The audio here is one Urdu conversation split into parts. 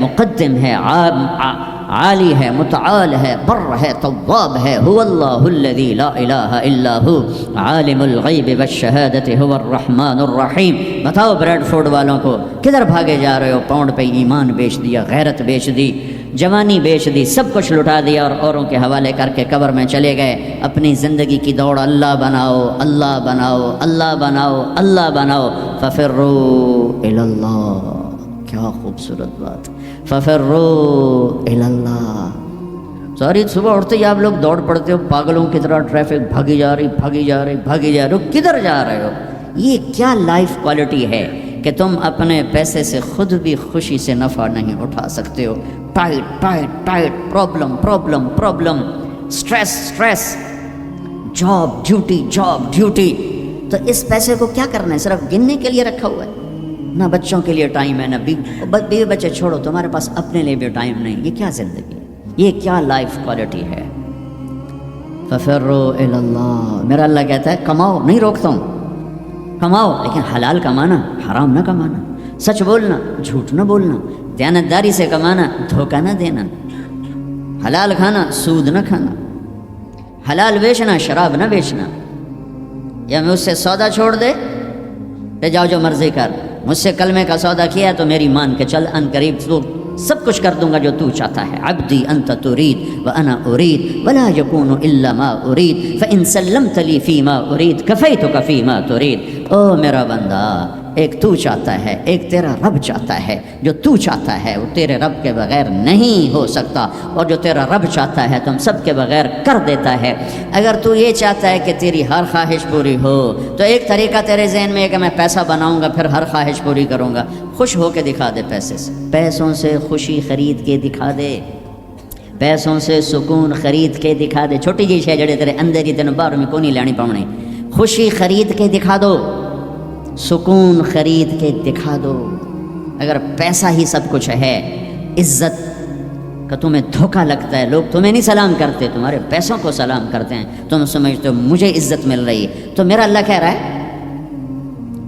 مقدم ہے، عالی ہے، متعال ہے، بر ہے، تواب ہے. هو اللہ الذی لا الہ الا هو عالم الغیب والشہادۃ هو الرحمن الرحیم. بتاؤ بریڈ فوڈ والوں کو کدھر بھاگے جا رہے ہو؟ پاؤنڈ پہ ایمان بیچ دیا، غیرت بیچ دی، جوانی بیچ دی، سب کچھ لٹا دیا اور اوروں کے حوالے کر کے قبر میں چلے گئے. اپنی زندگی کی دوڑ اللہ بناؤ، اللہ بناؤ، اللہ بناؤ، اللہ بناؤ. ففروا الی اللہ. کیا خوبصورت بات. ففروا الی اللہ. ساری صبح اٹھتے ہی آپ لوگ دوڑ پڑتے ہو پاگلوں کی طرح، ٹریفک بھاگی جا رہی، بھاگی جا رہی، بھاگی جا رہے ہو. کدھر جا رہے ہو؟ یہ کیا لائف کوالٹی ہے کہ تم اپنے پیسے سے خود بھی خوشی سے نفع نہیں اٹھا سکتے ہو؟ Tight tight tight, problem problem problem, stress stress, job duty job duty. تو اس پیسے کو کیا کرنا ہے؟ صرف گننے کے لیے رکھا ہوا ہے. نہ بچوں کے لیے ٹائم ہے، نہ بیوی بچے چھوڑو، تمہارے پاس اپنے لیے بھی ٹائم نہیں. یہ کیا زندگی ہے؟ یہ کیا لائف کوالٹی ہے؟ ففروا الی اللہ. میرا اللہ کہتا ہے کماؤ، نہیں روکتا ہوں، کماؤ لیکن حلال کمانا، حرام نہ کمانا. سچ بولنا، جھوٹ نہ بولنا، دیانتداری سے کمانا، دھوکہ نہ دینا. حلال کھانا، سود نہ کھانا. حلال بیچنا، شراب نہ بیچنا. یا مجھ سے سودا چھوڑ دے کہ جاؤ جو مرضی کر. مجھ سے کلمے کا سودا کیا تو میری مان کے چل، ان قریب تو سب کچھ کر دوں گا جو تو چاہتا ہے. عبدی انت ترید وانا ارید ولا یکون الا ما ارید فان سلمت لی فیما ارید کفیتک فیما ترید. او میرا بندہ، ایک تو چاہتا ہے، ایک تیرا رب چاہتا ہے. جو تو چاہتا ہے وہ تیرے رب کے بغیر نہیں ہو سکتا، اور جو تیرا رب چاہتا ہے تم سب کے بغیر کر دیتا ہے. اگر تو یہ چاہتا ہے کہ تیری ہر خواہش پوری ہو تو ایک طریقہ تیرے ذہن میں ہے کہ میں پیسہ بناؤں گا پھر ہر خواہش پوری کروں گا. خوش ہو کے دکھا دے پیسے سے. پیسوں سے خوشی خرید کے دکھا دے، پیسوں سے سکون خرید کے دکھا دے. چھوٹی جی شے جڑے تیرے اندر ہی تینوں باہر میں کونی لینی پاؤنی. خوشی خرید کے دکھا دو، سکون خرید کے دکھا دو. اگر پیسہ ہی سب کچھ ہے، عزت کا تمہیں دھوکہ لگتا ہے، لوگ تمہیں نہیں سلام کرتے، تمہارے پیسوں کو سلام کرتے ہیں، تم سمجھتے ہو مجھے عزت مل رہی ہے. تو میرا اللہ کہہ رہا ہے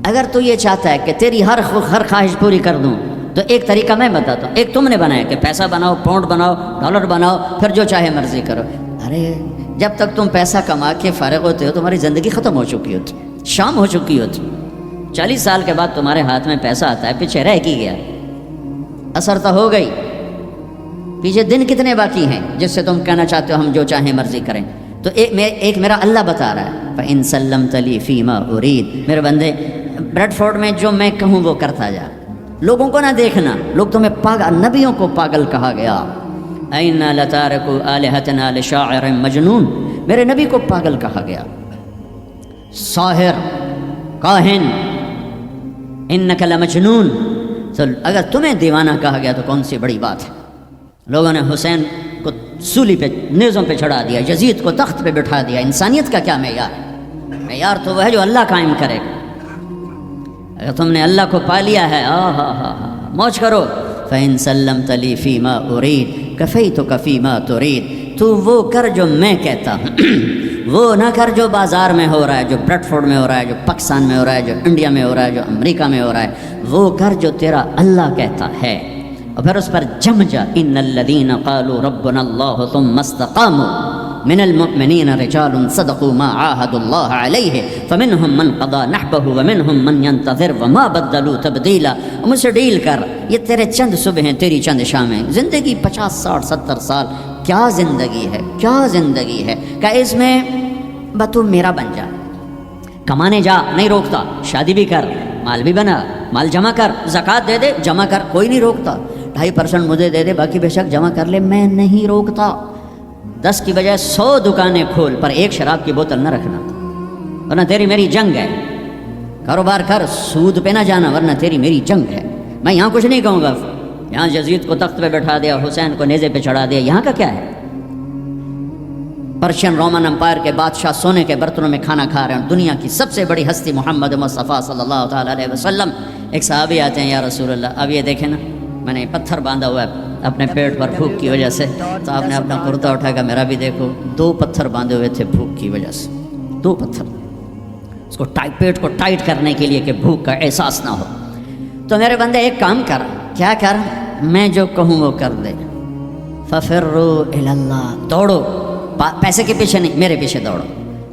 اگر تو یہ چاہتا ہے کہ تیری ہر خواہش پوری کر دوں تو ایک طریقہ میں بتاتا ہوں. ایک تم نے بنایا کہ پیسہ بناؤ، پاؤنڈ بناؤ، ڈالر بناؤ، پھر جو چاہے مرضی کرو. ارے جب تک تم پیسہ کما کے فارغ ہوتے ہو تمہاری زندگی ختم ہو چکی ہوتی، شام ہو چکی ہوتی. 40 سال کے بعد تمہارے ہاتھ میں پیسہ آتا ہے، پیچھے رہ کی گیا، اثر تو ہو گئی. پیچھے دن کتنے باقی ہیں جس سے تم کہنا چاہتے ہو ہم جو چاہیں مرضی کریں. تو ایک میرا اللہ بتا رہا ہے فَإِن سَلَّمْتَ لِي فِي مَا أُرِيدُ. میرے بندے بریڈ فورڈ میں جو میں کہوں وہ کرتا جا. لوگوں کو نہ دیکھنا، لوگ تمہیں پاگل، نبیوں کو پاگل کہا گیا. أَإِنَّا لَتَارِكُو آلِهَتَنَا لِشَاعِرٍ مَجْنُونٍ. میرے نبی کو پاگل کہا گیا، ساحر، کاہن، انک لمجنون. تو اگر تمہیں دیوانہ کہا گیا تو کون سی بڑی بات ہے. لوگوں نے حسین کو سولی پہ، نیزوں پہ چڑھا دیا، یزید کو تخت پہ بٹھا دیا. انسانیت کا کیا معیار ہے؟ معیار تو وہ ہے جو اللہ قائم کرے گا. اگر تم نے اللہ کو پا لیا ہے، موج کرو. فَإِن سَلَّمْتَ لِي فِي مَا أُرِيدُ كَفَيْتُكَ فِي مَا تُرِيدُ. تو وہ کر جو میں کہتا ہوں، وہ نہ کر جو بازار میں ہو رہا ہے، جو بریڈ فورڈ میں ہو رہا ہے، جو پاکستان میں ہو رہا ہے، جو انڈیا میں ہو رہا ہے، جو امریکہ میں ہو رہا ہے. وہ کر جو تیرا اللہ کہتا ہے، اور پھر اس پر جم جا. ان الذین قالوا ربنا اللہ ثم استقاموا من المؤمنین رجال صدقوا ما عاهدوا اللہ علیہ فمنهم من قضى نحبه ومنهم من ينتظر وما بدلوا تبدیلا. مجھ سے ڈیل کر، یہ تیرے چند صبح ہیں، تیری چند شامیں. زندگی 50 60 70 سال، کیا زندگی ہے، کیا زندگی ہے. کہ اس میں تو میرا بن جا، کمانے جا، نہیں روکتا. شادی بھی کر، مال بھی بنا، مال جمع کر، زکوٰۃ دے دے، جمع کر، کوئی نہیں روکتا. 2.5% مجھے دے دے، باقی بے شک جمع کر لے، میں نہیں روکتا. 10 کی بجائے 100 دکانیں کھول، پر ایک شراب کی بوتل نہ رکھنا، ورنہ تیری میری جنگ ہے. کاروبار کر، سود پہ نہ جانا، ورنہ تیری میری جنگ ہے. میں یہاں کچھ نہیں کہوں گا. یہاں یزید کو تخت پہ بٹھا دیا، حسین کو نیزے پہ چڑھا دیا، یہاں کا کیا ہے؟ پرشین رومن امپائر کے بادشاہ سونے کے برتنوں میں کھانا کھا رہے ہیں. دنیا کی سب سے بڑی ہستی محمد مصطفیٰ صلی اللہ تعالیٰ علیہ وسلم. ایک صحابی آتے ہیں، یا رسول اللہ، اب یہ دیکھیں نا، میں نے پتھر باندھا ہوا ہے اپنے پیٹ پر بھوک کی وجہ سے. تو آپ نے اپنا کرتا اٹھا کر میرا بھی دیکھو، 2 پتھر باندھے ہوئے تھے بھوک کی وجہ سے. 2 پتھر اس کو پیٹ کو ٹائٹ کرنے کے لیے کہ بھوک کا احساس نہ ہو. تو میرے بندے ایک کام کر. کیا کر؟ میں جو کہوں وہ کر دے. ففروا الی اللہ، دوڑو، پیسے کے پیچھے نہیں، میرے پیچھے دوڑو.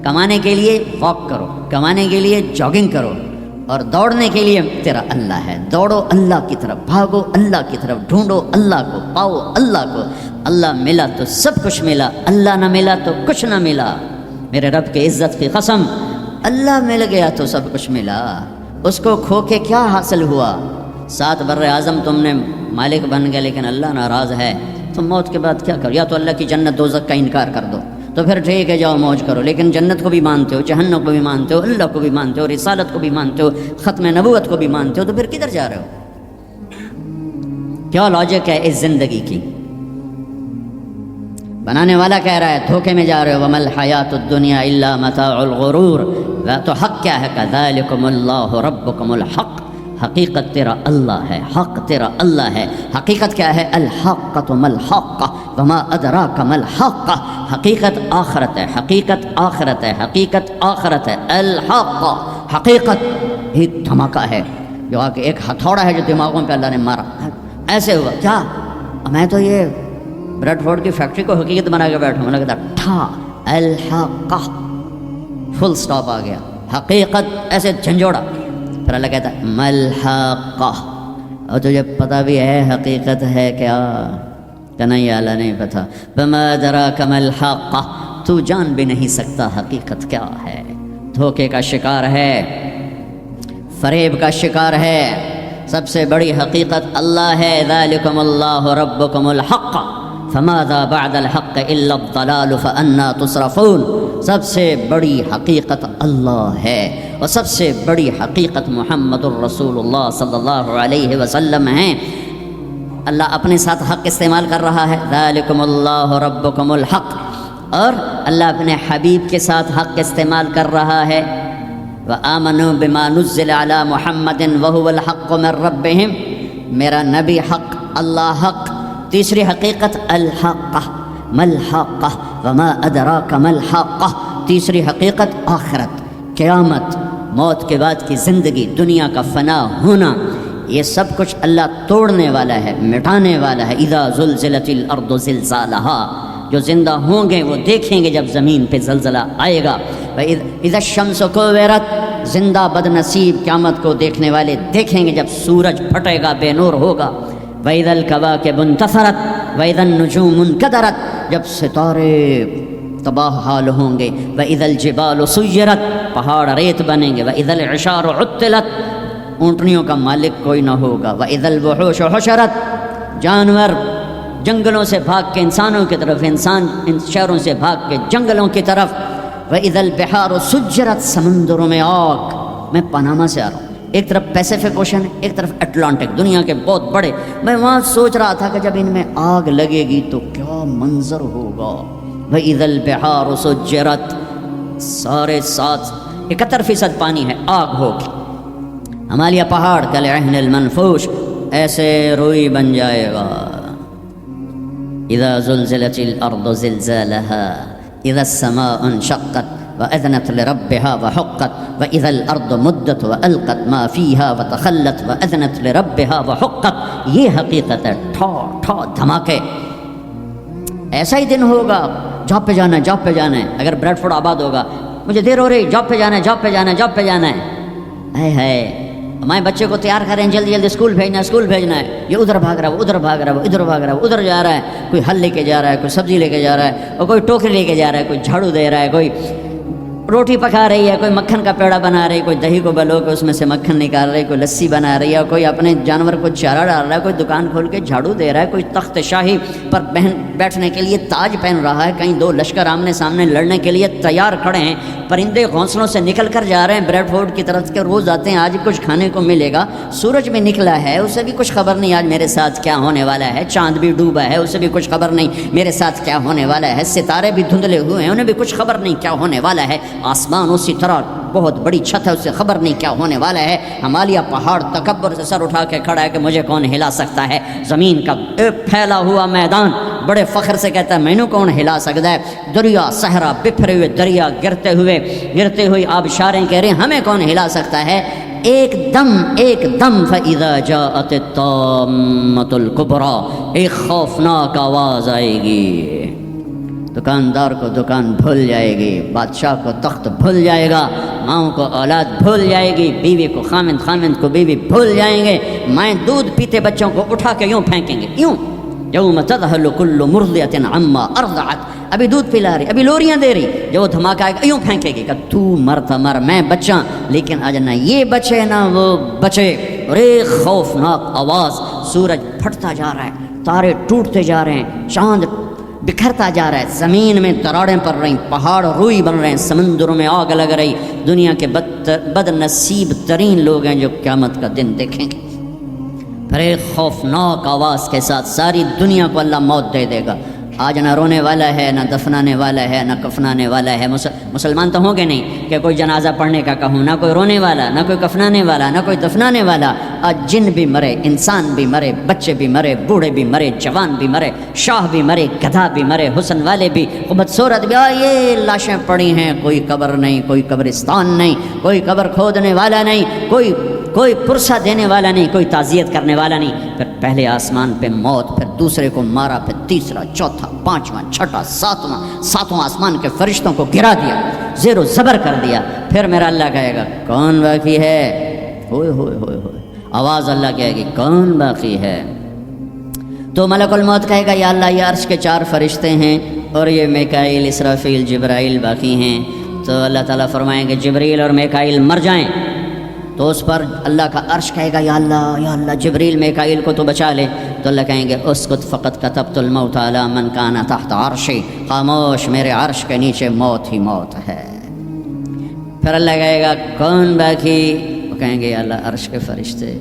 کمانے کے لیے واک کرو، کمانے کے لیے جاگنگ کرو، اور دوڑنے کے لیے تیرا اللہ ہے. دوڑو اللہ کی طرف، بھاگو اللہ کی طرف، ڈھونڈو اللہ کو، پاؤ اللہ کو. اللہ ملا تو سب کچھ ملا، اللہ نہ ملا تو کچھ نہ ملا. میرے رب کی عزت کی قسم، اللہ مل گیا تو سب کچھ ملا. اس کو کھو کے کیا حاصل ہوا؟ 7 بر اعظم تم نے مالک بن گئے، لیکن اللہ ناراض ہے. تم موت کے بعد کیا کرو؟ یا تو اللہ کی جنت دوزخ کا انکار کر دو، تو پھر ٹھیک ہے جاؤ موج کرو، لیکن جنت کو بھی مانتے ہو، جہنم کو بھی مانتے ہو، اللہ کو بھی مانتے ہو، رسالت کو بھی مانتے ہو، ختم نبوت کو بھی مانتے ہو، تو پھر کدھر جا رہے ہو؟ کیا لاجک ہے اس زندگی کی؟ بنانے والا کہہ رہا ہے دھوکے میں جا رہے ہو. وَمَا الْحَيَاةُ الدُّنْيَا إِلَّا مَتَاعُ الْغُرُورِ. تو حق کیا ہے؟ كَذَلِكُمُ اللَّهُ رَبُّكُمُ الْحَقُّ. حقیقت تیرا اللہ ہے، حق تیرا اللہ ہے. حقیقت کیا ہے؟ الحقۃ ما الحق وما ادراک ما الحق. حقیقت آخرت ہے، حقیقت آخرت ہے، حقیقت آخرت ہے. الحق حقیقت ایک دھماکہ ہے جو آ کے ایک ہتھوڑا ہے جو دماغوں پہ اللہ نے مارا. ایسے ہوا کیا؟ میں تو یہ بریڈ فورڈ کی فیکٹری کو حقیقت بنا کے بیٹھوں. میں کہتا ٹھا الحق، فل سٹاپ آ گیا. حقیقت ایسے جھنجھوڑا. پھر اللہ کہتا ہے ملحقہ، اور تجھے پتہ بھی ہے حقیقت ہے کیا؟ کہ نہیں اللہ نہیں پتہ. بما ادراک ما الحقہ، تو جان بھی نہیں سکتا حقیقت کیا ہے. دھوکے کا شکار ہے، فریب کا شکار ہے. سب سے بڑی حقیقت اللہ ہے. ذالکم اللہ ربکم الحق فماذا بعد الحق الا الضلال فانا تصرفون. سب سے بڑی حقیقت اللہ ہے، اور سب سے بڑی حقیقت محمد الرسول اللہ صلی اللہ علیہ وسلم ہیں. اللہ اپنے ساتھ حق استعمال کر رہا ہے، ذالکم اللہ ربکم الحق، اور اللہ اپنے حبیب کے ساتھ حق استعمال کر رہا ہے. وآمنوا بما نزل على محمد وهو الحق من ربهم. میرا نبی حق، اللہ حق. تیسری حقیقت الحق ملحق وما ادراک ملحق. تیسری حقیقت آخرت، قیامت، موت کے بعد کی زندگی، دنیا کا فنا ہونا. یہ سب کچھ اللہ توڑنے والا ہے، مٹانے والا ہے. اذا زلزلت الارض زلزالہا. جو زندہ ہوں گے وہ دیکھیں گے جب زمین پہ زلزلہ آئے گا. اذا الشمس کوورت. زندہ بد نصیب قیامت کو دیکھنے والے دیکھیں گے جب سورج پھٹے گا، بے نور ہوگا. وَإِذَا الْكَوَاكِبُ انتَثَرَتْ وَإِذَا النُّجُومُ انْكَدَرَتْ. جب ستارے تباہ حال ہوں گے. وَإِذَا الْجِبَالُ سُيِّرَتْ. پہاڑ ریت بنیں گے. وَإِذَا الْعِشَارُ عُطِّلَتْ. اونٹنیوں کا مالک کوئی نہ ہوگا. وَإِذَا الْوُحُوشُ حُشِرَتْ. جانور جنگلوں سے بھاگ کے انسانوں کی طرف، انسان ان شہروں سے بھاگ کے جنگلوں کی طرف. وَإِذَا الْبِحَارُ سُجِّرَتْ. سمندروں میں آگ. میں پاناما سے آ رہا ہوں، ایک طرف پیسیفک اوشن، ایک طرف اٹلانٹک، دنیا کے بہت بڑے. میں وہاں سوچ رہا تھا کہ جب ان میں آگ لگے گی تو کیا منظر ہوگا. وَإِذَا الْبِحَارُ سُجِّرَتْ. سارے 71% پانی ہے، آگ ہوگی. ہمالیہ پہاڑ کالعہن المنفوش، ایسے روئی بن جائے گا. اذا زلزلت الارض زلزالها اذا السماء انشقت وأذنت لربها وحقت وإذا الأرض مدت وألقت ما فيها وتخلت وأذنت لربها وحقت. یہ حقیقت ہے. ٹھا ٹھا دھماکے. ایسا ہی دن ہوگا. جاب پہ جانا ہے، جاب پہ جانا ہے. اگر بریڈ فورڈ آباد ہوگا، مجھے دیر ہو رہی، جاب پہ جانا ہے، جاب پہ جانا ہے، جاب پہ جانا ہے. ہے ہمارے بچے کو تیار کریں، جلدی جلدی اسکول بھیجنا ہے، اسکول بھیجنا ہے. یہ ادھر بھاگ رہا ہے، وہ ادھر بھاگ رہا ہے، وہ ادھر بھاگ رہا ہے، وہ ادھر جا رہا ہے. کوئی حل لے کے جا رہا ہے، کوئی سبزی لے کے جا رہا ہے، اور کوئی ٹوکری لے کے جا رہا ہے، کوئی جھاڑو دے رہا ہے، کوئی روٹی پکا رہی ہے، کوئی مکھن کا پیڑا بنا رہی ہے، کوئی دہی کو بلو کے اس میں سے مکھن نکال رہی ہے، کوئی لسی بنا رہی ہے، کوئی اپنے جانور کو چارہ ڈال رہا ہے، کوئی دکان کھول کے جھاڑو دے رہا ہے، کوئی تخت شاہی پر بیٹھنے کے لیے تاج پہن رہا ہے. کہیں 2 لشکر آمنے سامنے لڑنے کے لیے تیار کھڑے ہیں. پرندے گھونسلوں سے نکل کر جا رہے ہیں بریڈ فورڈ کی طرف کے. روز آتے ہیں، آج کچھ کھانے کو ملے گا. سورج بھی نکلا ہے، اسے بھی کچھ خبر نہیں آج میرے ساتھ کیا ہونے والا ہے. چاند بھی ڈوبا ہے، اسے بھی کچھ خبر نہیں میرے ساتھ کیا ہونے والا ہے. ستارے بھی دھندلے ہوئے ہیں، انہیں بھی کچھ خبر نہیں کیا ہونے والا ہے. آسمان اسی طرح بہت بڑی چھت ہے، اسے خبر نہیں کیا ہونے والا ہے. ہمالیہ پہاڑ تکبر سے سر اٹھا کے کھڑا ہے کہ مجھے کون ہلا سکتا ہے. زمین کا پھیلا ہوا میدان بڑے فخر سے کہتا ہے مینوں کون ہلا سکتا ہے. دریا صحرا بکھرے ہوئے دریا گرتے ہوئے آبشاریں کہہ رہے ہیں ہمیں کون ہلا سکتا ہے. ایک دم فَإِذَا جَاءَتِ الطَّامَّةُ الْكُبْرَى، ایک خوفناک آواز آئے گی، دکاندار کو دکان بھول جائے گی، بادشاہ کو تخت بھول جائے گا، ماؤں کو اولاد بھول جائے گی، بیوی کو خامند کو بیوی بھول جائیں گے، مائیں دودھ پیتے بچوں کو اٹھا کے یوں پھینکیں گے، یوں یوم تذہل کل مرضعۃ عما ارضعت، ابھی دودھ پلا رہی، ابھی لوریاں دے رہی، جب وہ دھماکہ آئے گا یوں پھینکے گی کہ تو مرتا مر میں بچاں، لیکن آج نہ یہ بچے نہ وہ بچے، اور ایک خوفناک آواز، سورج پھٹتا جا رہا ہے، تارے ٹوٹتے جا رہے ہیں، چاند بکھرتا جا رہا ہے، زمین میں دراڑیں پڑ رہی، پہاڑ روئی بن رہے ہیں، سمندروں میں آگ لگ رہی، دنیا کے بد نصیب ترین لوگ ہیں جو قیامت کا دن دیکھیں گے۔ پھر ایک خوفناک آواز کے ساتھ ساری دنیا کو اللہ موت دے دے گا۔ آج نہ رونے والا ہے، نہ دفنانے والا ہے، نہ کفنانے والا ہے۔ مسلمان تو ہوں گے نہیں کہ کوئی جنازہ پڑھنے کا کہوں، نہ کوئی رونے والا، نہ کوئی کفنانے والا، نہ کوئی دفنانے والا۔ آج جن بھی مرے، انسان بھی مرے، بچے بھی مرے، بوڑھے بھی مرے، جوان بھی مرے، شاہ بھی مرے، گدھا بھی مرے، حسن والے بھی، خوبصورت بھی، یہ لاشیں پڑی ہیں، کوئی قبر نہیں، کوئی قبرستان نہیں، کوئی قبر کھودنے والا نہیں، کوئی پرسہ دینے والا نہیں، کوئی تعزیت کرنے والا نہیں۔ پھر پہلے آسمان پہ موت، پھر دوسرے کو مارا، پھر تیسرا، چوتھا، پانچواں، چھٹا، ساتواں آسمان کے فرشتوں کو گرا دیا، زیر و زبر کر دیا۔ پھر میرا اللہ کہے گا کون باقی ہے؟ ہوئے ہوئے ہوئے ہوئے، آواز اللہ کہے گی کون باقی ہے؟ تو ملک الموت کہے گا یا اللہ یہ عرش کے 4 فرشتے ہیں اور یہ میکائیل، اسرافیل، جبرائیل باقی ہیں۔ تو اللہ تعالیٰ فرمائیں گے جبریل اور میکائیل مر جائیں، تو اس پر اللہ کا عرش کہے گا یا اللہ جبریل میکائیل کو تو بچا لے۔ تو اللہ کہیں گے اسکت فقط کتبت الموت علی من کان تحت عرشی، خاموش، میرے عرش کے نیچے موت ہی موت ہے۔ پھر اللہ کہے گا کون باقی؟ وہ کہیں گے یا اللہ عرش کے فرشتے،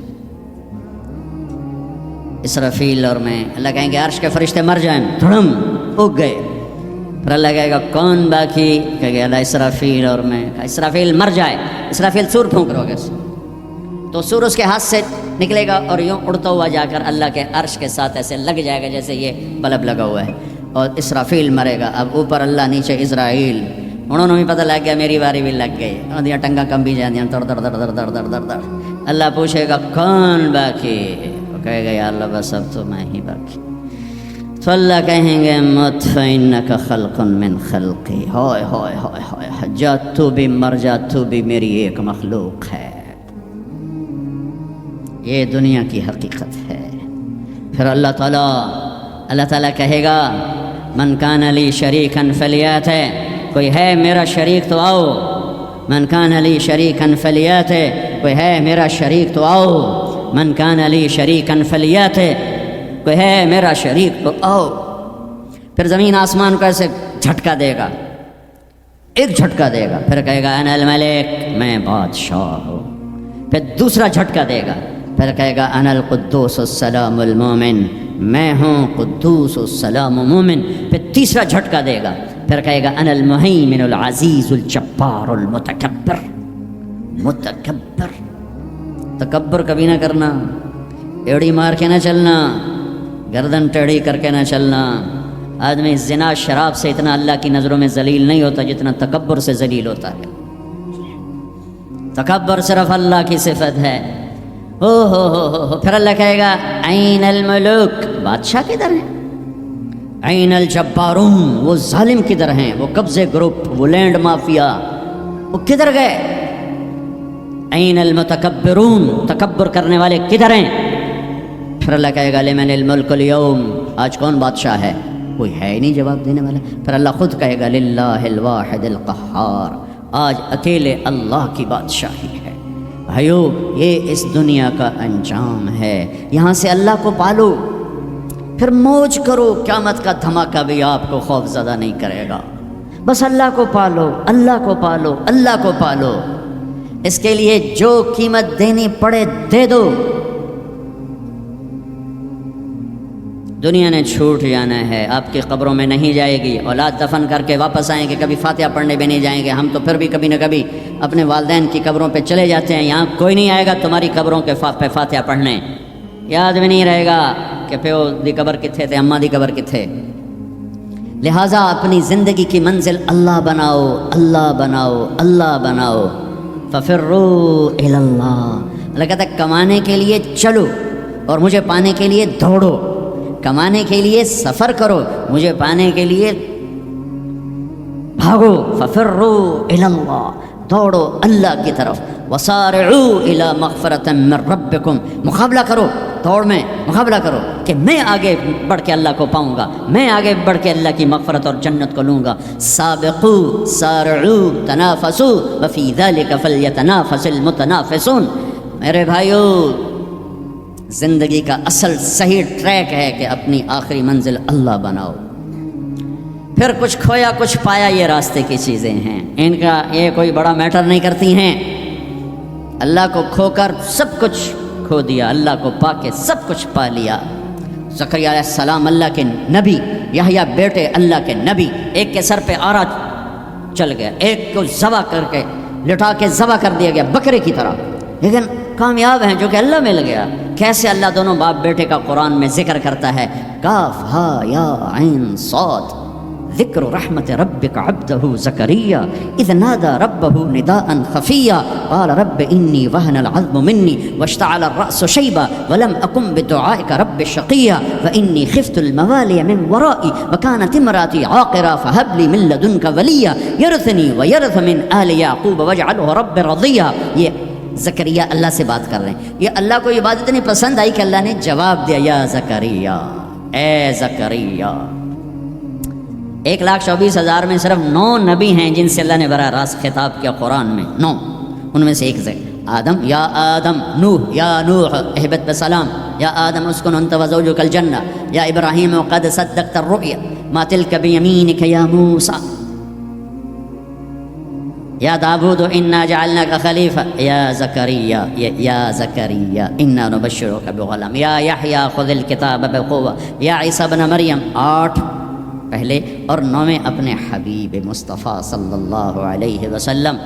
اسرافیل اور میں۔ اللہ کہیں گے عرش کے فرشتے مر جائیں، دھڑم اگ گئے۔ پھر اللہ کہے گا کون باقی؟ کہے گا اللہ اسرافیل اور میں۔ اسرافیل مر جائے، اسرافیل سور پھونک رہو گے تو سور اس کے ہاتھ سے نکلے گا اور یوں اڑتا ہوا جا کر اللہ کے عرش کے ساتھ ایسے لگ جائے گا جیسے یہ بلب لگا ہوا ہے، اور اسرافیل مرے گا۔ اب اوپر اللہ، نیچے اسرائیل، انہوں نے بھی پتہ لگ گیا میری باری بھی لگ گئی، اور ٹنگا کم بھی جاندیاں، در در در در در در در در۔ اللہ پوچھے گا کون باقی؟ وہ کہے گا یا اللہ بس اب تو میں ہی باقی۔ تو اللہ کہیں گے مت فإنک خلق من خلقی، ہائے ہائے ہائے ہائے، جا تو بھی مر جا، تو بھی میری ایک مخلوق ہے۔ یہ دنیا کی حقیقت ہے۔ پھر اللہ تعالیٰ کہے گا من کان لی شریکا فلیات، کوئی ہے میرا شریک تو آؤ، من کان لی شریکا فلیات، کوئی ہے میرا شریک تو آؤ، من کان لی شریکا فلیات، کوئی ہے میرا شریک تو آؤ۔ پھر زمین آسمان کو ایسے جھٹکا دے گا، ایک جھٹکا دے گا، پھر کہے گا انا الملک، میں بادشاہ ہوں۔ پھر دوسرا جھٹکا دے گا، پھر کہے گا انا القدوس السلام المومن، میں ہوں قدوس السلام مومن۔ پھر تیسرا جھٹکا دے گا، پھر کہے گا انا المہیمن العزیز الجبار المتکبر۔ متکبر، تکبر کبھی نہ کرنا، ایڑی مار کے نہ چلنا، گردن ٹیڑھی کر کے نہ چلنا۔ آدمی زنا شراب سے اتنا اللہ کی نظروں میں ذلیل نہیں ہوتا جتنا تکبر سے ذلیل ہوتا ہے۔ تکبر صرف اللہ کی صفت ہے۔ ہو پھر اللہ کہے گا این الملوک، بادشاہ کدھر ہیں؟ این الجبارون، وہ ظالم کدھر ہیں؟ وہ قبضے گروپ، وہ لینڈ مافیا، وہ کدھر گئے؟ این المتکبرون، تکبر کرنے والے کدھر ہیں؟ پھر اللہ کہے گا لمن الملک اليوم، آج کون بادشاہ ہے؟ کوئی ہے ہی نہیں جواب دینے والا۔ پھر اللہ خود کہے گا للہ الواحد القہار، آج اکیلے اللہ کی بادشاہی ہے۔ بھائیو، یہ اس دنیا کا انجام ہے، یہاں سے اللہ کو پالو، پھر موج کرو، قیامت کا دھماکہ بھی آپ کو خوف زدہ نہیں کرے گا۔ بس اللہ کو پالو، اللہ کو پالو، اللہ کو پالو۔ اس کے لیے جو قیمت دینی پڑے دے دو۔ دنیا نے چھوٹ جانا ہے، آپ کی قبروں میں نہیں جائے گی، اولاد دفن کر کے واپس آئیں گے، کبھی فاتحہ پڑھنے بھی نہیں جائیں گے۔ ہم تو پھر بھی کبھی نہ کبھی اپنے والدین کی قبروں پہ چلے جاتے ہیں، یہاں کوئی نہیں آئے گا تمہاری قبروں کے پہ فاتحہ پڑھنے، یاد بھی نہیں رہے گا کہ پیو دی قبر کتھے تھے، اماں دی قبر کتھے۔ لہٰذا اپنی زندگی کی منزل اللہ بناؤ، اللہ بناؤ، اللہ بناؤ۔ ففروا الی اللہ، اللہ کہتا ہے کمانے کے لیے چلو اور مجھے پانے کے لیے دوڑو، کمانے کے لیے سفر کرو، مجھے پانے کے لیے بھاگو، ففروا الی اللہ، دوڑو اللہ کی طرف، وسارعوا الی مغفرۃ من ربکم، مقابلہ کرو، دوڑ میں مقابلہ کرو کہ میں آگے بڑھ کے اللہ کو پاؤں گا، میں آگے بڑھ کے اللہ کی مغفرت اور جنت کو لوں گا۔ سابقوا سارعوا تنافسوا وفی ذلک فلیتنافس المتنافسون۔ میرے بھائیو، زندگی کا اصل صحیح ٹریک ہے کہ اپنی آخری منزل اللہ بناؤ، پھر کچھ کھویا کچھ پایا یہ راستے کی چیزیں ہیں، ان کا یہ کوئی بڑا میٹر نہیں کرتی ہیں۔ اللہ کو کھو کر سب کچھ کھو دیا، اللہ کو پا کے سب کچھ پا لیا۔ زکریا علیہ السلام اللہ کے نبی، یحییٰ بیٹے اللہ کے نبی، ایک کے سر پہ آرا چل گیا، ایک کو ذبح کر کے لٹا کے ذبح کر دیا گیا بکرے کی طرح، لیکن کامیاب ہیں جو کہ اللہ مل گیا۔ کیسے اللہ دونوں باپ بیٹے کا قرآن میں ذکر کرتا ہے، کاف ہا یا عین صاد، ذکر رحمت ربک عبدہ زکریا اذ نادى ربہ نداء خفیا قال رب انی وہن العظم منی واشتعل الرأس شیبا ولم اکن بدعائک رب شقیا وانی خفت الموالی من ورائی وکانت امراتی عاقرا فہب لی من لدنک ولیا یرثنی ویرث من آل یعقوب واجعلہ رب رضیا۔ یہ زکریا اللہ سے بات کر رہے ہیں، یہ اللہ کو یہ بات اتنی پسند آئی کہ اللہ نے جواب دیا، یا زکریا، اے زکریا۔ 1,24,000 میں صرف 9 نبی ہیں جن سے اللہ نے براہ راست خطاب کیا قرآن میں، 9، ان میں سے ایک آدم، یا آدم، نوح، یا نوح اہبت بسلام، یا آدم اسکن انت وزوجک الجنہ، یا ابراہیم قد صدقت الرؤیا ما تلک بیمینک یا موسیٰ، یا داود انا جعلناک خلیفہ، یا زکریا، یا زکریا انا نبشرک بغلام، یا یحییٰ خذ الکتاب بقوہ، یا عیسیٰ ابن مریم، 8 پہلے، اور 9ویں اپنے حبیب مصطفیٰ صلی اللہ علیہ وسلم،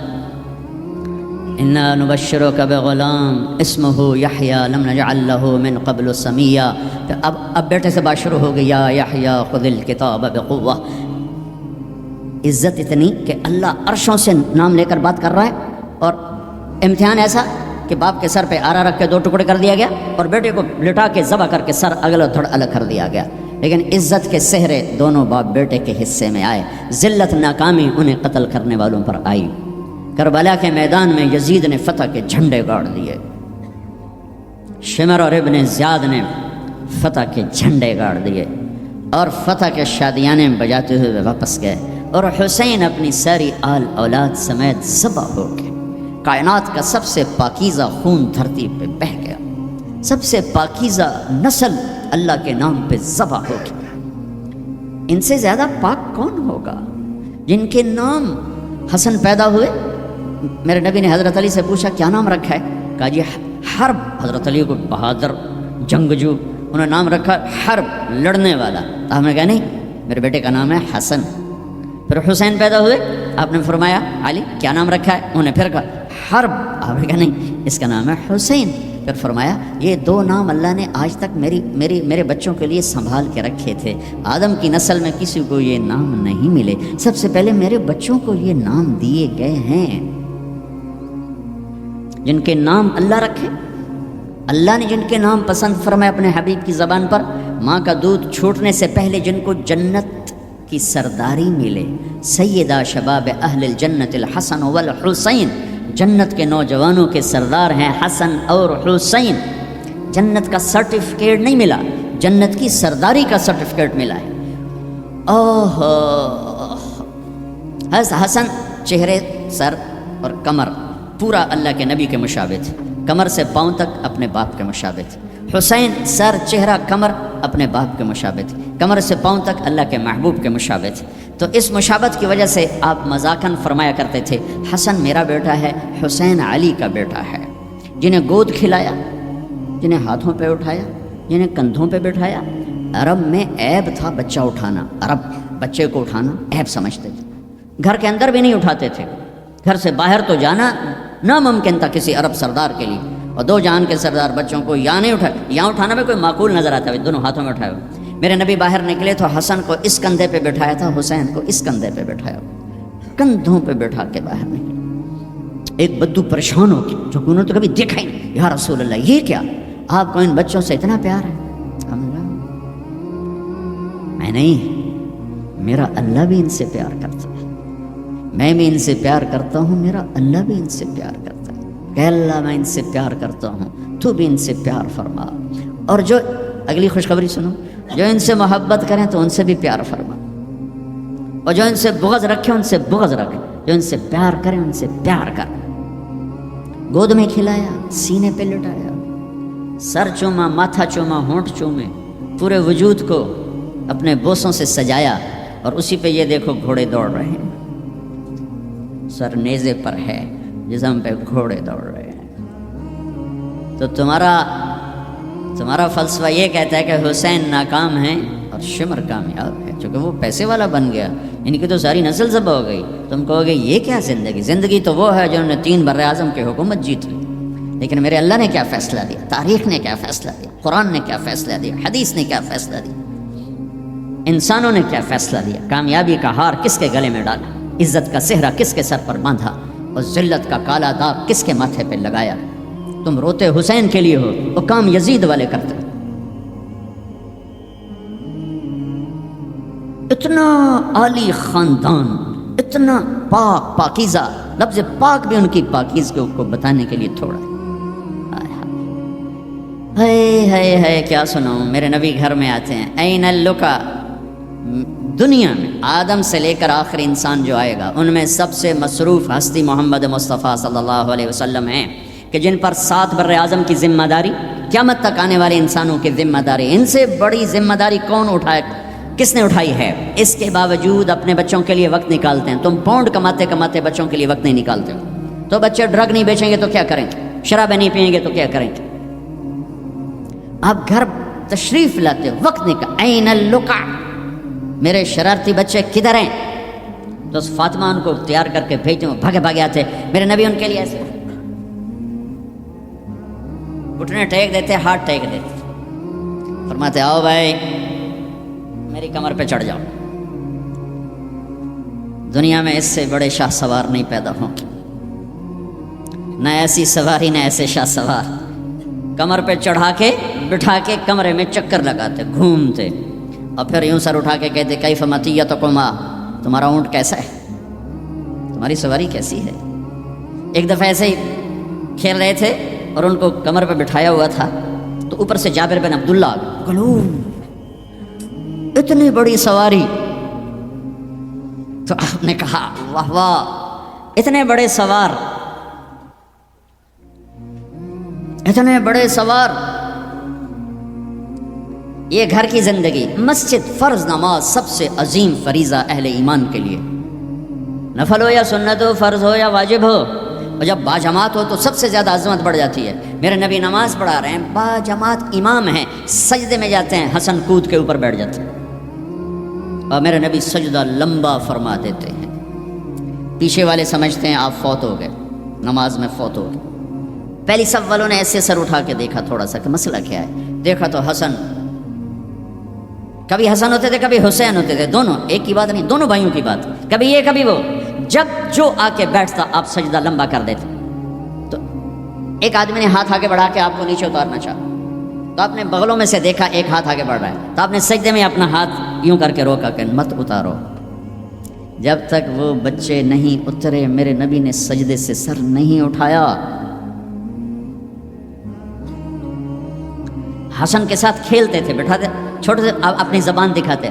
انا نبشرک بغلام اسمہ یحییٰ لم نجعل لہ من قبل سمیہ۔ اب بیٹے سے بات شروع ہو گئی، یا یحییٰ خذ الکتاب بقوہ۔ عزت اتنی کہ اللہ عرشوں سے نام لے کر بات کر رہا ہے، اور امتحان ایسا کہ باپ کے سر پہ آرا رکھ کے 2 ٹکڑے کر دیا گیا اور بیٹے کو لٹا کے ذبح کر کے سر اگلا دھڑ الگ کر دیا گیا، لیکن عزت کے صحرے دونوں باپ بیٹے کے حصے میں آئے، ذلت ناکامی انہیں قتل کرنے والوں پر آئی۔ کربلا کے میدان میں یزید نے فتح کے جھنڈے گاڑ دیے، شمر اور ابن زیاد نے فتح کے جھنڈے گاڑ دیے، اور فتح کے شادیانے بجاتے ہوئے واپس گئے، اور حسین اپنی ساری آل اولاد سمیت ذبح ہو گئے۔ کائنات کا سب سے پاکیزہ خون دھرتی پہ بہہ گیا، سب سے پاکیزہ نسل اللہ کے نام پہ ذبح ہو گئی۔ ان سے زیادہ پاک کون ہوگا؟ جن کے نام حسن پیدا ہوئے، میرے نبی نے حضرت علی سے پوچھا کیا نام رکھا ہے؟ کہا جی حرب، حضرت علی کو بہادر جنگجو، انہوں نے نام رکھا حرب، لڑنے والا۔ آپ نے کہا نہیں، میرے بیٹے کا نام ہے حسن۔ پھر حسین پیدا ہوئے، آپ نے فرمایا علی کیا نام رکھا ہے؟ انہوں نے پھر کہا حرب، آپ نے کہا نہیں اس کا نام ہے حسین۔ پھر فرمایا یہ 2 نام اللہ نے آج تک میرے بچوں کے لیے سنبھال کے رکھے تھے، آدم کی نسل میں کسی کو یہ نام نہیں ملے، سب سے پہلے میرے بچوں کو یہ نام دیے گئے ہیں۔ جن کے نام اللہ رکھے، اللہ نے جن کے نام پسند فرمائے اپنے حبیب کی زبان پر، ماں کا دودھ چھوٹنے سے پہلے جن کو جنت کی سرداری ملے، سیدہ شباب اہل الجنت الحسن والحسین، جنت کے نوجوانوں کے سردار ہیں حسن اور حسین۔ جنت کا سرٹیفکیٹ نہیں ملا، جنت کی سرداری کا سرٹیفکیٹ ملا ہے۔ حسن چہرے، سر اور کمر پورا اللہ کے نبی کے مشابہ تھے، کمر سے پاؤں تک اپنے باپ کے مشابہ تھے۔ حسین سر، چہرہ، کمر اپنے باپ کے مشابہ تھے، کمر سے پاؤں تک اللہ کے محبوب کے مشابہ تھے۔ تو اس مشابہت کی وجہ سے آپ مذاقاً فرمایا کرتے تھے حسن میرا بیٹا ہے، حسین علی کا بیٹا ہے۔ جنہیں گود کھلایا، جنہیں ہاتھوں پہ اٹھایا، جنہیں کندھوں پہ بٹھایا۔ عرب میں عیب تھا بچہ اٹھانا، عرب بچے کو اٹھانا عیب سمجھتے تھے، گھر کے اندر بھی نہیں اٹھاتے تھے، گھر سے باہر تو جانا ناممکن تھا کسی عرب سردار کے لیے، اور 2 جہان کے سردار بچوں کو یہاں نہیں اٹھا، یہاں اٹھانا میں کوئی معقول نظر آتا ہے، دونوں ہاتھوں میں اٹھائے ہوئے۔ میرے نبی باہر نکلے تو حسن کو اس کندھے پہ بٹھایا تھا، حسین کو اس کندھے پہ بٹھایا، کندھوں پہ بٹھا کے باہر نکلے۔ ایک بدو پریشان ہو کے جو انہوں نے تو کبھی دیکھا ہی نہیں، یا رسول اللہ یہ کیا، آپ کو ان بچوں سے اتنا پیار ہے؟ میں نہیں، میرا اللہ بھی ان سے پیار کرتا ہے، میں بھی ان سے پیار کرتا ہوں، میرا اللہ بھی ان سے پیار کرتا ہے کہ اللہ میں ان سے پیار کرتا ہوں، تو بھی ان سے پیار فرما۔ اور جو اگلی خوشخبری سنو، جو ان سے محبت کریں تو ان سے بھی پیار فرما، اور جو ان سے بغض رکھیں ان سے بغض رکھیں، جو ان سے پیار کریں ان سے پیار کر۔ گود میں کھلایا، سینے پہ لٹایا، سر چوما، ماتھا چوما، ہونٹ چومے، پورے وجود کو اپنے بوسوں سے سجایا، اور اسی پہ یہ دیکھو گھوڑے دوڑ رہے ہیں، سر نیزے پر ہے، جسم پہ گھوڑے دوڑ رہے ہیں۔ تو تمہارا فلسفہ یہ کہتا ہے کہ حسین ناکام ہیں اور شمر کامیاب ہے، چونکہ وہ پیسے والا بن گیا، ان کی تو ساری نسل ذبح ہو گئی۔ تم کہو گے یہ کیا زندگی؟ زندگی تو وہ ہے جنہوں نے 3 بر اعظم کی حکومت جیت لی، لیکن میرے اللہ نے کیا فیصلہ دیا، تاریخ نے کیا فیصلہ دیا، قرآن نے کیا فیصلہ دیا، حدیث نے کیا فیصلہ دیا، انسانوں نے کیا فیصلہ دیا؟ کامیابی کا ہار کس کے گلے میں ڈالا، عزت کا صحرا کس کے سر پر باندھا، اور ذلت کا کالا داغ کس کے ماتھے پہ لگایا؟ تم روتے حسین کے لیے ہو، وہ کام یزید والے کرتے۔ اتنا عالی خاندان، اتنا پاک پاکیزہ، لفظ پاک بھی ان کی پاکیزگی کو بتانے کے لیے تھوڑا ہے کیا سناؤں۔ میرے نبی گھر میں آتے ہیں، این اللقا، دنیا میں آدم سے لے کر آخری انسان جو آئے گا ان میں سب سے مصروف ہستی محمد مصطفیٰ صلی اللہ علیہ وسلم ہیں، کہ جن پر 7 بر اعظم کی ذمہ داری، قیامت تک آنے والے انسانوں کی ذمہ داری، ان سے بڑی ذمہ داری کون اٹھائے، کس نے اٹھائی ہے؟ اس کے باوجود اپنے بچوں کے لیے وقت نکالتے ہیں۔ تم پاؤنڈ کماتے کماتے بچوں کے لیے وقت نہیں نکالتے ہو، تو بچے ڈرگ نہیں بیچیں گے تو کیا کریں گے، شراب نہیں پئیں گے تو کیا کریں گے؟ آپ گھر تشریف لاتے ہو، وقت نکال، این اللقا، میرے شرارتی بچے کدھر ہیں؟ تو فاطمہ ان کو تیار کر کے بھیجتے ہیں، بھاگے بھاگے آتے، میرے نبی ان کے لیے ایسے گھٹنے ٹیک دیتے، ہاتھ ٹیک دیتے، فرماتے آؤ بھائی میری کمر پہ چڑھ جاؤ، دنیا میں اس سے بڑے شاہ سوار نہیں پیدا ہوں، نہ ایسی سواری نہ ایسے شاہ سوار، کمر پہ چڑھا کے بٹھا کے کمرے میں چکر لگاتے، گھومتے، اور پھر یوں سر اٹھا کے کہتے کیف مطیتکما، تمہارا اونٹ کیسا ہے، تمہاری سواری کیسی ہے۔ ایک دفعہ ایسے ہی کھیل رہے تھے اور ان کو کمر پہ بٹھایا ہوا تھا، تو اوپر سے جابر بن عبداللہ، اتنی بڑی سواری، تو آپ نے کہا واہ واہ، اتنے بڑے سوار، اتنے بڑے سوار، یہ گھر کی زندگی، مسجد، فرض نماز سب سے عظیم فریضہ اہل ایمان کے لیے، نفل ہو یا سنت ہو، فرض ہو یا واجب ہو، اور جب باجماعت ہو تو سب سے زیادہ عظمت بڑھ جاتی ہے۔ میرے نبی نماز پڑھا رہے ہیں، باجماعت امام ہیں، سجدے میں جاتے ہیں، حسن کود کے اوپر بیٹھ جاتے ہیں، اور میرے نبی سجدہ لمبا فرما دیتے ہیں۔ پیچھے والے سمجھتے ہیں آپ فوت ہو گئے، نماز میں فوت ہو گئے۔ پہلی صف والوں نے ایسے سر اٹھا کے دیکھا تھوڑا سا کہ مسئلہ کیا ہے، دیکھا تو حسن، کبھی حسن ہوتے تھے کبھی حسین ہوتے تھے، دونوں ایک کی بات نہیں، دونوں بھائیوں کی بات، کبھی یہ کبھی وہ، جب جو آ کے بیٹھتا آپ سجدہ لمبا کر دیتے۔ تو ایک آدمی نے ہاتھ آگے بڑھا کے آپ کو نیچے اتارنا چاہا، تو آپ نے بغلوں میں سے دیکھا ایک ہاتھ آگے بڑھ رہا ہے، تو آپ نے سجدے میں اپنا ہاتھ یوں کر کے روکا کہ مت اتارو، جب تک وہ بچے نہیں اترے میرے نبی نے سجدے سے سر نہیں اٹھایا۔ حسن کے ساتھ کھیلتے تھے، بٹھاتے، چھوٹے سے اپنی زبان دکھاتے،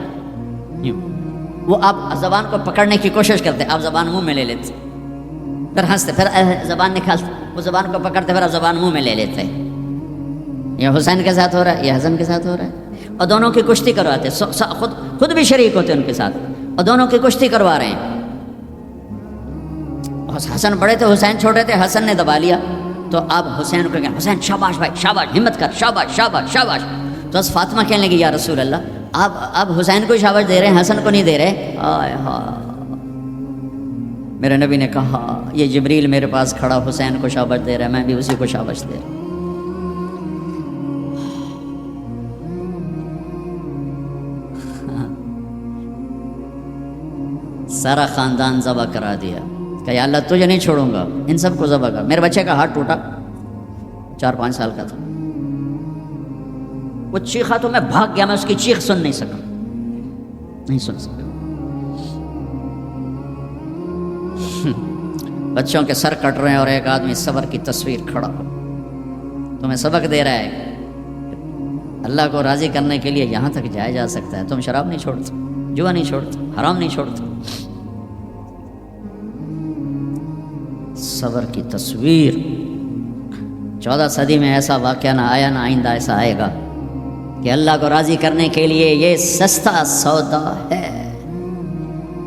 وہ آپ زبان کو پکڑنے کی کوشش کرتے، آپ زبان منہ میں لے لیتے، پھر ہنستے، پھر زبان نکالتے، وہ زبان کو پکڑتے، پھر آپ زبان منہ میں لے لیتے۔ یہ حسین کے ساتھ ہو رہا ہے، یہ حسن کے ساتھ ہو رہا ہے، اور دونوں کی کشتی کرواتے، خود بھی شریک ہوتے ان کے ساتھ، اور دونوں کی کشتی کروا رہے ہیں۔ حسن بڑے تھے، حسین چھوٹے تھے، حسن نے دبا لیا، تو آپ حسین کو کہیں حسین شاباش بھائی، شاباش، ہمت کر، شاباش شاباش شاباش۔ تو بس فاطمہ کہنے لگی یا رسول اللہ، آپ حسین کو شاباش دے رہے ہیں، حسن کو نہیں دے رہے۔ آئے ہاں، میرے نبی نے کہا یہ جبریل میرے پاس کھڑا حسین کو شاباش دے رہا ہے، میں بھی اسی کو شاباش دے رہا ہوں۔ سارا خاندان ذبح کرا دیا، کہ یا اللہ تجھے نہیں چھوڑوں گا، ان سب کو ذبح کر۔ میرے بچے کا ہاتھ ٹوٹا، 4-5 سال کا تھا، وہ چیخا تو میں بھاگ گیا، میں اس کی چیخ سن نہیں سکا، نہیں سن سکا۔ بچوں کے سر کٹ رہے ہیں اور ایک آدمی صبر کی تصویر کھڑا ہو، تمہیں سبق دے رہا ہے اللہ کو راضی کرنے کے لیے یہاں تک جایا جا سکتا ہے۔ تم شراب نہیں چھوڑتے، جوا نہیں چھوڑتے، حرام نہیں چھوڑتے۔ صبر کی تصویر۔ 14 صدی میں ایسا واقعہ نہ آیا، نہ آئندہ ایسا آئے گا کہ اللہ کو راضی کرنے کے لیے یہ سستا سودا ہے،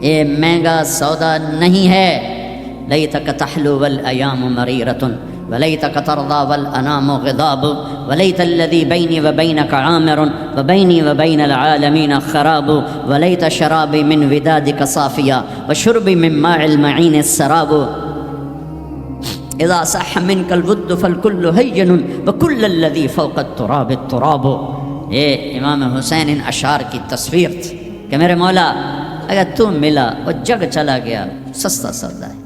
یہ مہنگا سودا نہیں ہے۔ لیتک تحلو والایام مریرۃ ولیتک ترضی والانام غضاب ولیت الذی بینی وبینک عامر وبینی وبین العالمین خراب ولیت شرابی من ودادک صافیا وشربی من ماء المعین السراب اذا صح منک الود فالکل ہین وکل الذی فوق التراب التراب۔ یہ امام حسین ان اشعار کی تصویر تھی کہ میرے مولا اگر تو ملا اور جگ چلا گیا سستا سودا ہے،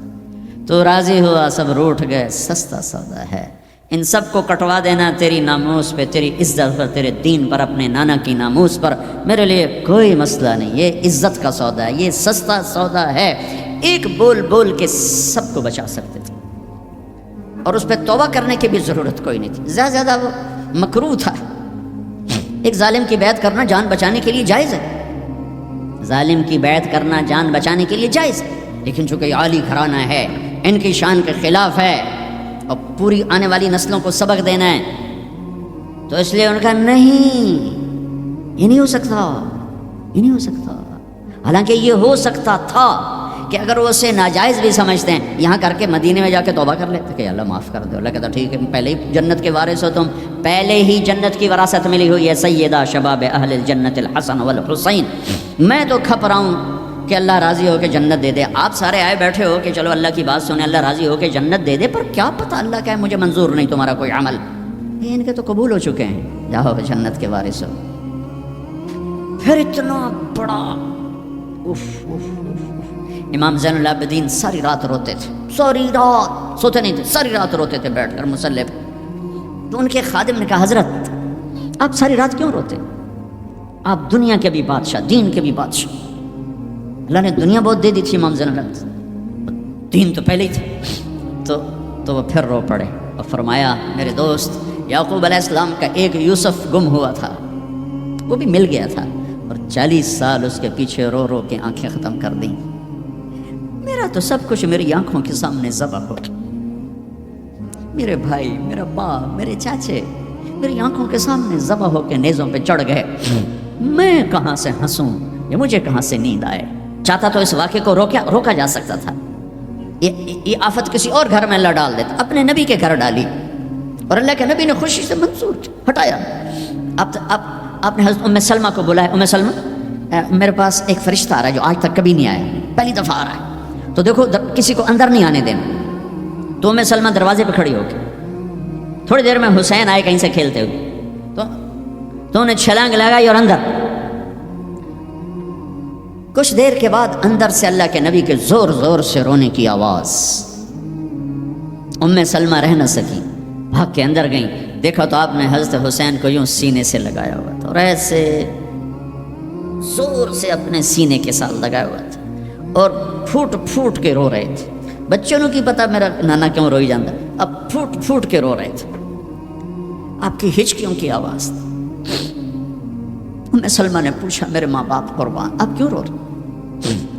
تو راضی ہوا سب روٹھ گئے سستا سودا ہے۔ ان سب کو کٹوا دینا تیری ناموس پہ، تیری عزت پر، تیرے دین پر، اپنے نانا کی ناموس پر میرے لیے کوئی مسئلہ نہیں۔ یہ عزت کا سودا ہے، یہ سستا سودا ہے۔ ایک بول بول کے سب کو بچا سکتے تھے اور اس پہ توبہ کرنے کی بھی ضرورت کوئی نہیں تھی، زیادہ زیادہ وہ مکروہ تھا۔ ایک ظالم کی بیعت کرنا جان بچانے کے لیے جائز ہے، ظالم کی بیعت کرنا جان بچانے کے لیے جائز ہے، لیکن چونکہ یہ عالی گھرانہ ہے، ان کی شان کے خلاف ہے اور پوری آنے والی نسلوں کو سبق دینا ہے، تو اس لیے ان کا نہیں، یہ نہیں ہو سکتا، یہ نہیں ہو سکتا۔ حالانکہ یہ ہو سکتا تھا کہ اگر وہ اسے ناجائز بھی سمجھتے ہیں، یہاں کر کے مدینے میں جا کے توبہ کر لیتے کہ اللہ معاف کر دو۔ اللہ کہتا ٹھیک ہے، پہلے ہی جنت کے وارث ہو، تم پہلے ہی جنت کی وراثت ملی ہوئی ہے، سیدہ شباب اہل الجنت الحسن والحسین۔ میں تو کھپ رہا ہوں کہ اللہ راضی ہو کے جنت دے دے، آپ سارے آئے بیٹھے ہو کہ چلو اللہ کی بات سنیں، اللہ راضی ہو کے جنت دے دے، پر کیا پتہ اللہ کا ہے مجھے منظور نہیں تمہارا کوئی عمل، یہ ان کے تو قبول ہو چکے ہیں، جاؤ جنت کے وارث ہو۔ پھر اتنا بڑا امام زین العابدین ساری رات روتے تھے، ساری رات سوتے نہیں تھے، ساری رات روتے تھے بیٹھ کر مصلی پہ۔ تو ان کے خادم نے کہا حضرت آپ ساری رات کیوں روتے؟ آپ دنیا کے بھی بادشاہ، دین کے بھی بادشاہ، اللہ نے دنیا بہت دے دی تھی امام زین العابدین، دین تو پہلے ہی تھا۔ تو وہ پھر رو پڑے اور فرمایا میرے دوست یعقوب علیہ السلام کا ایک یوسف گم ہوا تھا، وہ بھی مل گیا تھا، اور 40 سال اس کے پیچھے رو رو کے آنکھیں ختم کر دیں۔ میرا تو سب کچھ میری آنکھوں کے سامنے ذبح ہو، میرے بھائی، میرا باپ، میرے چاچے میری آنکھوں کے سامنے ذبح ہو کے نیزوں پہ چڑھ گئے، میں کہاں سے ہنسوں، یہ مجھے کہاں سے نیند آئے؟ چاہتا تو اس واقعے کو روکا جا سکتا تھا، یہ آفت کسی اور گھر میں اللہ ڈال دیتا، اپنے نبی کے گھر ڈالی، اور اللہ کے نبی نے خوشی سے منظور ہٹایا۔ آپ نے حضرت ام سلمہ کو بلایا، ام سلمہ میرے پاس ایک فرشتہ آ رہا ہے جو آج تک کبھی نہیں آیا، پہلی دفعہ آ رہا ہے، تو دیکھو کسی کو اندر نہیں آنے دینا۔ تو ام سلمہ دروازے پہ کھڑی ہو کے، تھوڑی دیر میں حسین آئے کہیں سے کھیلتے ہوئے، تو انہیں چھلانگ لگائی اور اندر۔ کچھ دیر کے بعد اندر سے اللہ کے نبی کے زور زور سے رونے کی آواز۔ ام سلمہ رہ نہ سکی، بھاگ کے اندر گئیں، دیکھا تو آپ نے حضرت حسین کو یوں سینے سے لگایا ہوا تھا، اور ایسے زور سے اپنے سینے کے ساتھ لگایا ہوا تھا، اور پھوٹ پھوٹ کے رو رہے تھے۔ بچوں کو کی پتا میرا نانا کیوں روئی جاتا، اب پھوٹ پھوٹ کے رو رہے تھے، آپ کی ہچکیوں کی آواز تھی۔ ام سلمہ نے پوچھا میرے ماں باپ قربان آپ کیوں رو رہے؟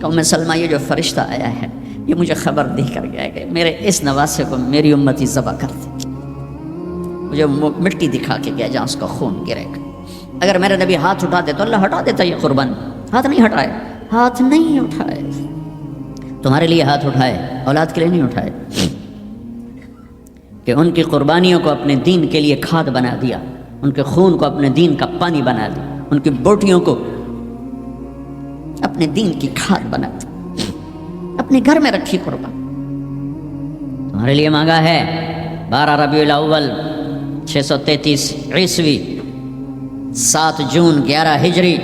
کہ ام سلمہ یہ جو فرشتہ آیا ہے یہ مجھے خبر دے کر گیا کہ میرے اس نواسے کو میری امتی ذبح کر دے، مجھے مٹی دکھا کے گیا جہاں اس کا خون گرے گا۔ اگر میرے نبی ہاتھ اٹھا دے تو اللہ ہٹا دیتا یہ قربان، ہاتھ نہیں ہٹائے، ہاتھ نہیں اٹھائے، تمہارے لیے ہاتھ اٹھائے، اولاد کے لیے نہیں اٹھائے، کہ ان کی قربانیوں کو اپنے دین کے لیے کھاد بنا دیا، ان کے خون کو اپنے دین کا پانی بنا دیا، ان کی بوٹیوں کو اپنے دین کی کھاد بنا دی، اپنے گھر میں رکھی قربان، تمہارے لیے مانگا ہے۔ 12 ربیع الاول 633 عیسوی 7 جون 11 ہجری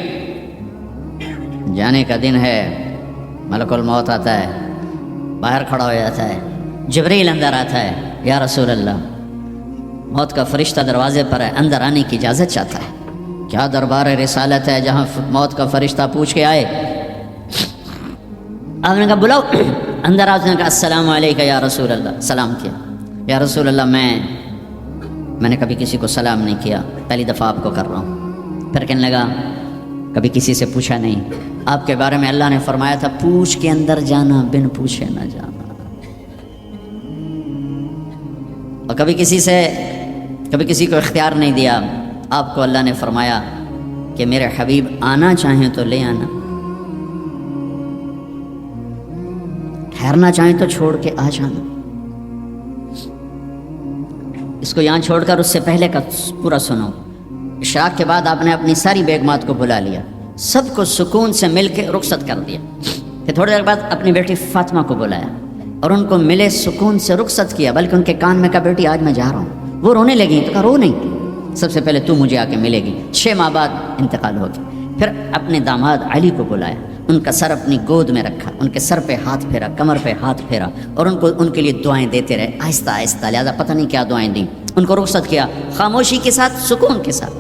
جانے کا دن ہے، ملک الموت آتا ہے، باہر کھڑا ہو جاتا ہے، جبریل اندر آتا ہے، یا رسول اللہ موت کا فرشتہ دروازے پر ہے، اندر آنے کی اجازت چاہتا ہے۔ کیا دربار رسالت ہے جہاں موت کا فرشتہ پوچھ کے آئے؟ آپ نے کہا بلاؤ، اندر آپ نے کہا السلام علیکم یا رسول اللہ، سلام کیا۔ یا رسول اللہ میں نے کبھی کسی کو سلام نہیں کیا، پہلی دفعہ آپ کو کر رہا ہوں۔ پھر کہنے لگا کبھی کسی سے پوچھا نہیں، آپ کے بارے میں اللہ نے فرمایا تھا پوچھ کے اندر جانا، بن پوچھے نہ جانا۔ اور کبھی کسی کو اختیار نہیں دیا، آپ کو اللہ نے فرمایا کہ میرے حبیب آنا چاہیں تو لے آنا، ٹھہرنا چاہیں تو چھوڑ کے آ جانا۔ اس کو یہاں چھوڑ کر اس سے پہلے کا پورا سنو۔ اشراق کے بعد آپ نے اپنی ساری بیگمات کو بلا لیا، سب کو سکون سے مل کے رخصت کر دیا۔ پھر تھوڑی دیر بعد اپنی بیٹی فاطمہ کو بلایا اور ان کو ملے سکون سے رخصت کیا، بلکہ ان کے کان میں کہا بیٹی آج میں جا رہا ہوں۔ وہ رونے لگی تو کہا رو نہیں، سب سے پہلے تو مجھے آ کے ملے گی۔ 6 ماہ بعد انتقال ہو گیا۔ پھر اپنے داماد علی کو بلایا، ان کا سر اپنی گود میں رکھا، ان کے سر پہ ہاتھ پھیرا، کمر پہ ہاتھ پھیرا، اور ان کے لیے دعائیں دیتے رہے آہستہ آہستہ، لہٰذا پتہ نہیں کیا دعائیں دیں۔ ان کو رخصت کیا خاموشی کے ساتھ، سکون کے ساتھ۔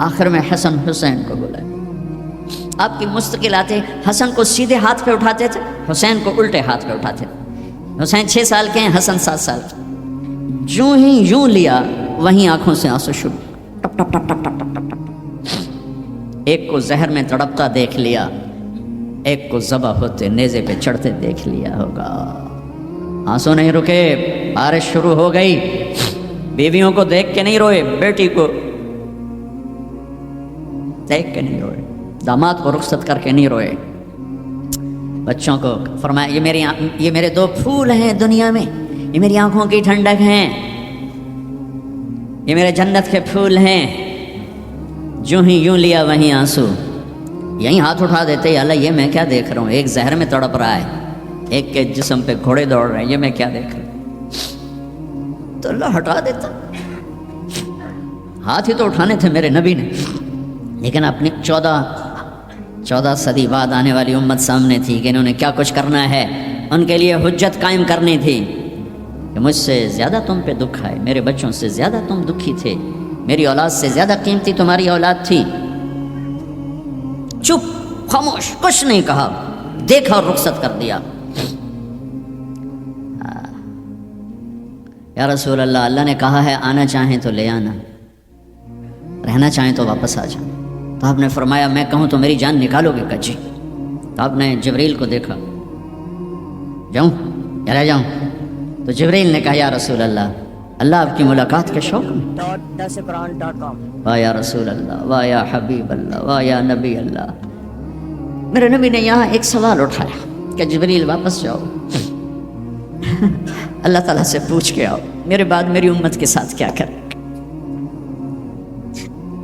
آخر میں حسن حسین کو بلایا۔ آپ کی مستقل آتے حسن کو سیدھے ہاتھ پہ اٹھاتے تھے، حسین کو الٹے ہاتھ پہ اٹھاتے تھے۔ حسین 6 سال کے ہیں، حسن 7 سال کے۔ جو ہی یوں لیا وہیں آنکھوں سے آنسو شروع، ٹپ ٹپ ٹپ ٹپ ٹپ ٹپ ٹپ ٹپ۔ ایک کو زہر میں تڑپتا دیکھ لیا، ایک کو ذبح ہوتے نیزے پہ چڑھتے دیکھ لیا ہوگا۔ آنسو نہیں رکے، بارش شروع ہو گئی۔ بیویوں کو دیکھ کے نہیں روئے، بیٹی کو دیکھ کے نہیں روئے، داماد کو رخصت کر کے نہیں روئے، بچوں کو فرمایا یہ میرے 2 پھول ہیں دنیا میں، یہ میری آنکھوں کی ٹھنڈک ہیں، یہ میرے جنت کے پھول ہیں۔ جو ہی یوں لیا وہیں آنسو، یہیں ہاتھ اٹھا دیتے، یا اللہ یہ میں کیا دیکھ رہا ہوں، ایک زہر میں تڑپ رہا ہے، ایک کے جسم پہ گھوڑے دوڑ رہے ہیں، یہ میں کیا دیکھ رہا ہوں۔ تو اللہ ہٹا دیتا، ہاتھ ہی تو اٹھانے تھے میرے نبی نے، لیکن اپنی 14 صدی بعد آنے والی امت سامنے تھی کہ انہوں نے کیا کچھ کرنا ہے، ان کے لیے حجت قائم کرنی تھی کہ مجھ سے زیادہ تم پہ دکھ آئے، میرے بچوں سے زیادہ تم دکھی تھے، میری اولاد سے زیادہ قیمتی تمہاری اولاد تھی۔ چپ، خاموش، کچھ نہیں کہا، دیکھا اور رخصت کر دیا۔ یا رسول اللہ، اللہ نے کہا ہے آنا چاہیں تو لے آنا، رہنا چاہیں تو واپس آ جانا۔ تو آپ نے فرمایا میں کہوں تو میری جان نکالو گے؟ کہا جی۔ تو آپ نے جبریل کو دیکھا، جاؤں یا رہ جاؤں؟ تو جبریل نے کہا یا رسول اللہ، اللہ آپ کی ملاقات کے شوق میں۔ واہ یا رسول اللہ، واہ یا حبیب اللہ، واہ یا نبی اللہ۔ میرے نبی نے یہاں ایک سوال اٹھایا کہ جبریل واپس جاؤ، اللہ تعالیٰ سے پوچھ کے آؤ میرے بعد میری امت کے ساتھ کیا کرے۔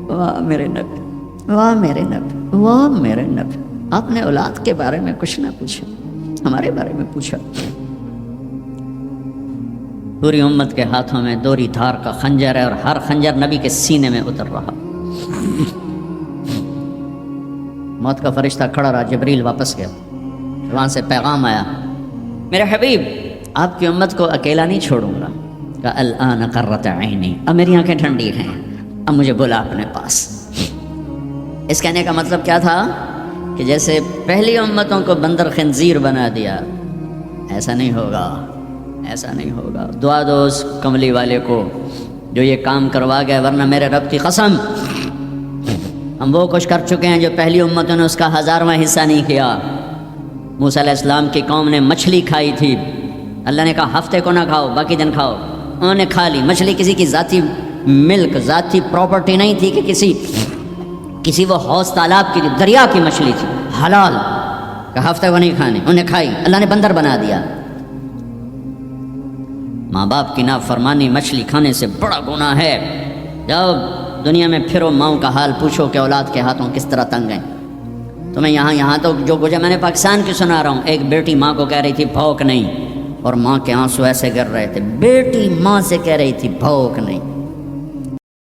واہ میرے نبی، واہ میرے نبی، واہ میرے نبی، آپ نے اولاد کے بارے میں کچھ نہ پوچھا، ہمارے بارے میں پوچھا۔ پوری امت کے ہاتھوں میں دوری دھار کا خنجر ہے، اور ہر خنجر نبی کے سینے میں اتر رہا۔ موت کا فرشتہ کھڑا رہا، جبریل واپس گیا، وہاں سے پیغام آیا میرے حبیب آپ کی امت کو اکیلا نہیں چھوڑوں گا۔ کہ الآن قرۃ عینی، اب میری آنکھیں ٹھنڈی ہیں، اب مجھے بلا اپنے پاس۔ اس کہنے کا مطلب کیا تھا کہ جیسے پہلی امتوں کو بندر خنزیر بنا دیا، ایسا نہیں ہوگا، ایسا نہیں ہوگا۔ دعا دو اس کملی والے کو جو یہ کام کروا گیا، ورنہ میرے رب کی قسم ہم وہ کچھ کر چکے ہیں جو پہلی امتوں نے اس کا 1000واں حصہ نہیں کیا۔ موسیٰ علیہ السلام کی قوم نے مچھلی کھائی تھی، اللہ نے کہا ہفتے کو نہ کھاؤ، باقی دن کھاؤ، انہوں نے کھا لی۔ مچھلی کسی کی ذاتی ملک، ذاتی پراپرٹی نہیں تھی کہ کسی وہ حوض تالاب کی، دریا کی مچھلی تھی، حلال، کہ ہفتے کو نہیں کھانے، انہوں نے کھائی، اللہ نے بندر بنا دیا۔ ماں باپ کی نافرمانی مچھلی کھانے سے بڑا گناہ ہے۔ جب دنیا میں پھرو ماؤں کا حال پوچھو کہ اولاد کے ہاتھوں کس طرح تنگ ہیں۔ تو میں یہاں تو جو کچھ میں نے پاکستان کی سنا رہا ہوں، ایک بیٹی ماں کو کہہ رہی تھی بھوک نہیں، اور ماں کے آنسو ایسے گر رہے تھے۔ بیٹی ماں سے کہہ رہی تھی بھوک نہیں،